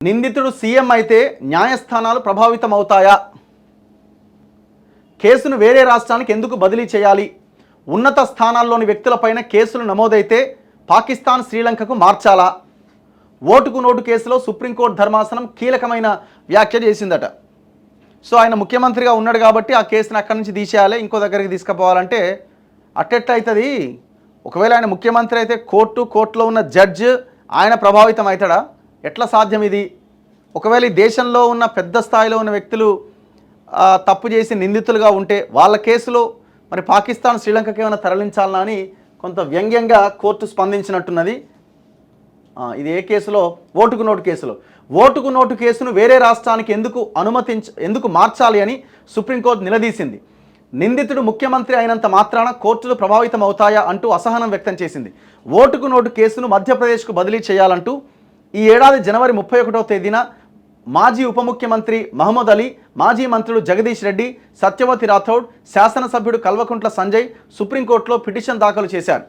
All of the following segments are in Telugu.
నిందితుడు సీఎం అయితే న్యాయస్థానాలు ప్రభావితం అవుతాయా? కేసును వేరే రాష్ట్రానికి ఎందుకు బదిలీ చేయాలి? ఉన్నత స్థానాల్లోని వ్యక్తులపైన కేసులు నమోదైతే పాకిస్తాన్ శ్రీలంకకు మార్చాలా? ఓటుకు నోటు కేసులో సుప్రీంకోర్టు ధర్మాసనం కీలకమైన వ్యాఖ్య చేసిందట. సో ఆయన ముఖ్యమంత్రిగా ఉన్నాడు కాబట్టి ఆ కేసును అక్కడి నుంచి తీసేయాలి, ఇంకో దగ్గరికి తీసుకుపోవాలంటే అట్టెట్లయితుంది? ఒకవేళ ఆయన ముఖ్యమంత్రి అయితే కోర్టులో ఉన్న జడ్జ్ ఆయన ప్రభావితం అవుతాడా? ఎట్లా సాధ్యం ఇది? ఒకవేళ ఈ దేశంలో ఉన్న పెద్ద స్థాయిలో ఉన్న వ్యక్తులు తప్పు చేసి నిందితులుగా ఉంటే వాళ్ళ కేసులో మరి పాకిస్తాన్ శ్రీలంకకి ఏమైనా తరలించాలనా అని కొంత వ్యంగ్యంగా కోర్టు స్పందించినట్టున్నది. ఇది ఏ కేసులో? ఓటుకు నోటు కేసులో. ఓటుకు నోటు కేసును వేరే రాష్ట్రానికి ఎందుకు మార్చాలి అని సుప్రీంకోర్టు నిలదీసింది. నిందితుడు ముఖ్యమంత్రి అయినంత మాత్రాన కోర్టులు ప్రభావితం అవుతాయా అంటూ అసహనం వ్యక్తం చేసింది. ఓటుకు నోటు కేసును మధ్యప్రదేశ్కు బదిలీ చేయాలంటూ ఈ ఏడాది జనవరి 31వ తేదీన మాజీ ఉప ముఖ్యమంత్రి మహమ్మద్ అలీ, మాజీ మంత్రులు జగదీష్ రెడ్డి, సత్యవతి రాథోడ్, శాసనసభ్యుడు కల్వకుంట్ల సంజయ్ సుప్రీంకోర్టులో పిటిషన్ దాఖలు చేశారు.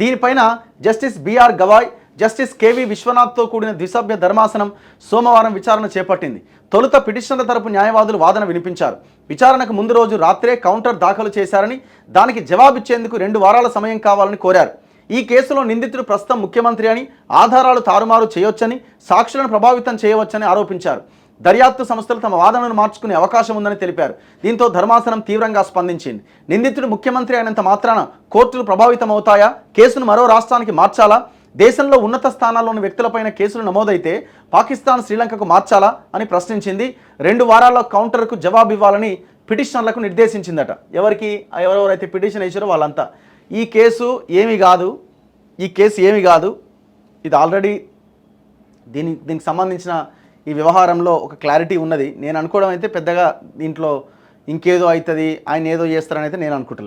దీనిపైన justice BR Gavai, justice KV విశ్వనాథ్తో కూడిన ద్విసభ్య ధర్మాసనం సోమవారం విచారణ చేపట్టింది. తొలుత పిటిషన్ల తరపు న్యాయవాదులు వాదన వినిపించారు. విచారణకు ముందు రోజు రాత్రే కౌంటర్ దాఖలు చేశారని, దానికి జవాబిచ్చేందుకు 2 వారాల సమయం కావాలని కోరారు. ఈ కేసులో నిందితుడు ప్రస్తుతం ముఖ్యమంత్రి అని, ఆధారాలు తారుమారు చేయొచ్చని, సాక్షులను ప్రభావితం చేయవచ్చని ఆరోపించారు. దర్యాప్తు సంస్థలు తమ వాదనను మార్చుకునే అవకాశం ఉందని తెలిపారు. దీంతో ధర్మాసనం తీవ్రంగా స్పందించింది. నిందితుడు ముఖ్యమంత్రి అయినంత మాత్రాన కోర్టులు ప్రభావితం అవుతాయా? కేసును మరో రాష్ట్రానికి మార్చాలా? దేశంలో ఉన్నత స్థానాల్లోని వ్యక్తులపైన కేసులు నమోదైతే పాకిస్తాన్ శ్రీలంకకు మార్చాలా అని ప్రశ్నించింది. 2 వారాల్లో కౌంటర్కు జవాబు ఇవ్వాలని పిటిషనర్లకు నిర్దేశించిందట. ఎవరెవరైతే పిటిషన్ వేసారో వాళ్ళంతా ఈ కేసు ఏమీ కాదు, ఇది ఆల్రెడీ దీనికి సంబంధించిన ఈ వ్యవహారంలో ఒక క్లారిటీ ఉన్నది. నేను అనుకోవడం అయితే పెద్దగా దీంట్లో ఇంకేదో అవుతుంది, ఆయన ఏదో చేస్తారని అయితే నేను అనుకుంటలేదు.